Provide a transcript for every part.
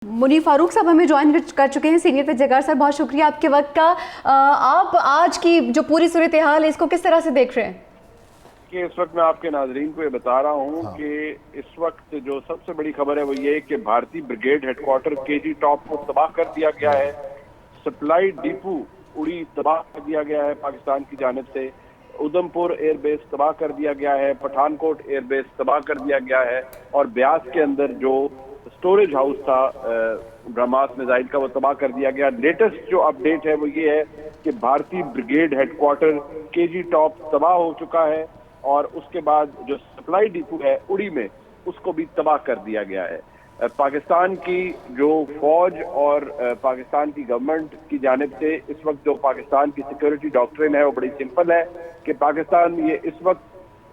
मुनीर फारूक साहब हमें ज्वाइन कर चुके हैं, सीनियर तजगार सर, बहुत शुक्रिया आपके वक्त का। आप आज की जो पूरी सूरत हाल है इसको किस तरह से देख रहे हैं? कि इस वक्त मैं आपके नाजरीन को ये बता रहा हूँ कि इस वक्त जो सबसे बड़ी खबर है वो ये कि भारतीय ब्रिगेड हेडक्वार्टर केजी टॉप को तबाह कर दिया गया है। सप्लाई डिपो उड़ी तबाह कर दिया गया है पाकिस्तान की जानिब से। उधमपुर एयरबेस तबाह कर दिया गया है, पठानकोट एयरबेस तबाह कर दिया गया है और ब्यास के अंदर जो स्टोरेज हाउस था ब्रह्मास मिसाइल का वो तबाह कर दिया गया। लेटेस्ट जो अपडेट है वो ये है कि भारतीय ब्रिगेड हेडक्वार्टर केजी टॉप तबाह हो चुका है और उसके बाद जो सप्लाई डिपो है उड़ी में उसको भी तबाह कर दिया गया है। पाकिस्तान की जो फौज और पाकिस्तान की गवर्नमेंट की जानिब से इस वक्त जो पाकिस्तान की सिक्योरिटी डॉक्ट्रिन है वो बड़ी सिंपल है कि पाकिस्तान ये इस वक्त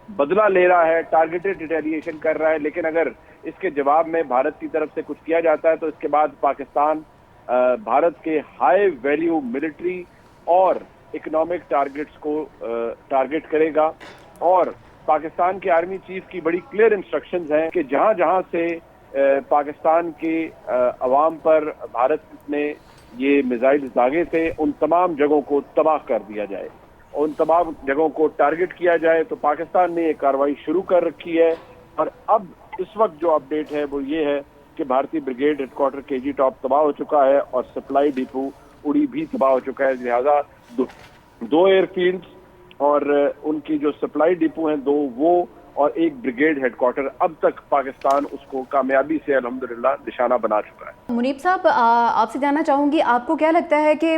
बदला ले रहा है, टारगेटेड रिटेलिएशन कर रहा है, लेकिन अगर इसके जवाब में भारत की तरफ से कुछ किया जाता है तो इसके बाद पाकिस्तान भारत के हाई वैल्यू मिलिट्री और इकोनॉमिक टारगेट्स को टारगेट करेगा। और पाकिस्तान के आर्मी चीफ की बड़ी क्लियर इंस्ट्रक्शंस हैं कि जहां जहां से पाकिस्तान के अवाम पर भारत ने ये मिसाइल दागे थे उन तमाम जगहों को तबाह कर दिया जाए, उन तमाम जगहों को टारगेट किया जाए। तो पाकिस्तान ने ये कार्रवाई शुरू कर रखी है और अब इस वक्त जो अपडेट है वो ये है कि भारतीय ब्रिगेड हेडक्वार्टर केजी टॉप तबाह हो चुका है और सप्लाई डिपो उड़ी भी तबाह हो चुका है। लिहाजा दो एयरफील्ड्स और उनकी जो सप्लाई डिपो हैं दो वो और एक ब्रिगेड हेडक्वार्टर अब तक पाकिस्तान उसको कामयाबी से अल्हम्दुलिल्लाह निशाना बना चुका है। मुनीब साहब, आपसे जानना चाहूँगी, आपको क्या लगता है कि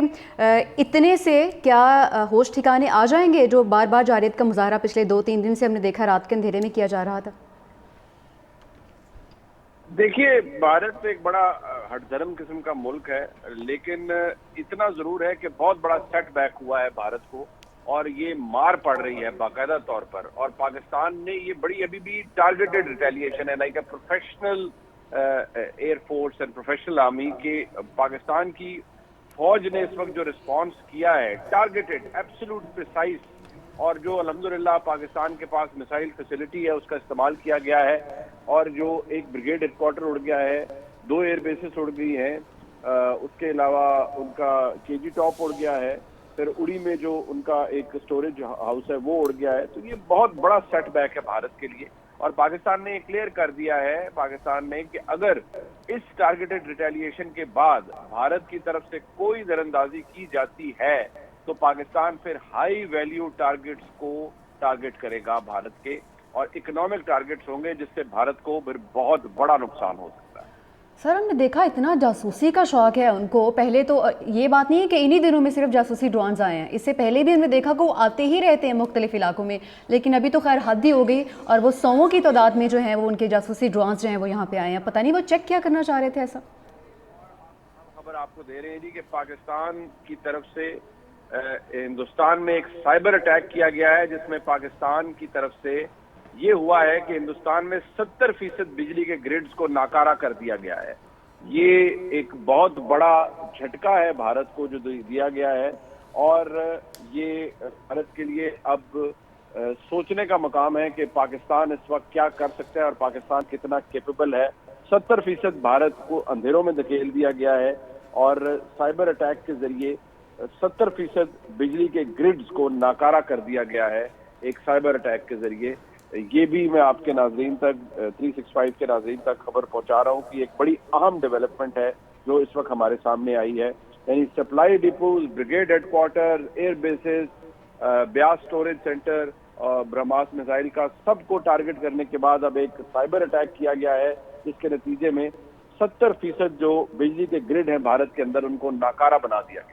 इतने से क्या होश ठिकाने आ जाएंगे? जो बार बार जारियत का मुजाहरा पिछले 2-3 दिन से हमने देखा रात के अंधेरे में किया जा रहा था। देखिए, भारत एक बड़ा हठधर्म किस्म का मुल्क है, लेकिन इतना जरूर है कि बहुत बड़ा सेटबैक हुआ है भारत को और ये मार पड़ रही है बाकायदा तौर पर। और पाकिस्तान ने ये बड़ी अभी भी टारगेटेड रिटेलिएशन है, like a professional air force and professional army के पाकिस्तान की फौज ने इस वक्त जो रिस्पांस किया है टारगेटेड, एब्सोल्यूट प्रिसाइज, और जो अल्हम्दुलिल्लाह पाकिस्तान के पास मिसाइल फैसिलिटी है उसका इस्तेमाल किया गया है और जो एक ब्रिगेड हेडक्वार्टर उड़ गया है, 2 एयरबेसेस उड़ गई हैं, उसके अलावा उनका केजी टॉप उड़ गया है, फिर उड़ी में जो उनका एक स्टोरेज हाउस है वो उड़ गया है। तो ये बहुत बड़ा सेटबैक है भारत के लिए और पाकिस्तान ने क्लियर कर दिया है पाकिस्तान ने कि अगर इस टारगेटेड रिटेलिएशन के बाद भारत की तरफ से कोई दरअंदाजी की जाती है तो पाकिस्तान फिर हाई वैल्यू टारगेट्स को टारगेट करेगा भारत के, और इकोनॉमिक टारगेट्स होंगे जिससे भारत को फिर बहुत बड़ा नुकसान हो सकता है। सर, हमने देखा इतना जासूसी का शौक है उनको। पहले तो ये बात नहीं है कि इन्हीं दिनों में सिर्फ जासूसी ड्रोन्स आए हैं, इससे पहले भी हमने देखा कि वो आते ही रहते हैं मुख्तलिफ इलाकों में, लेकिन अभी तो खैर हद ही हो गई और वो 100 की तादाद में जो है वो उनके जासूसी ड्रोन्स जो हैं वो यहाँ पे आए हैं। पता नहीं वो चेक क्या करना चाह रहे थे। ऐसा खबर आपको दे रहे हैं जी कि पाकिस्तान की तरफ से हिंदुस्तान में एक साइबर अटैक किया गया है जिसमें पाकिस्तान की तरफ से ये हुआ है कि हिंदुस्तान में 70% बिजली के ग्रिड्स को नाकारा कर दिया गया है। ये एक बहुत बड़ा झटका है भारत को जो दिया गया है और ये भारत के लिए अब सोचने का मकाम है कि पाकिस्तान इस वक्त क्या कर सकता है और पाकिस्तान कितना केपेबल है। 70% भारत को अंधेरों में धकेल दिया गया है और साइबर अटैक के जरिए 70% बिजली के ग्रिड्स को नाकारा कर दिया गया है एक साइबर अटैक के जरिए। ये भी मैं आपके नाजरीन तक 365 के नाजरीन तक खबर पहुंचा रहा हूं कि एक बड़ी अहम डेवलपमेंट है जो इस वक्त हमारे सामने आई है। यानी supply depots, brigade headquarter, air bases, Beas storage center, BrahMos missile का सबको टारगेट करने के बाद अब एक साइबर अटैक किया गया है जिसके नतीजे में 70% जो बिजली के ग्रिड हैं भारत के अंदर उनको नाकारा बना दिया गया।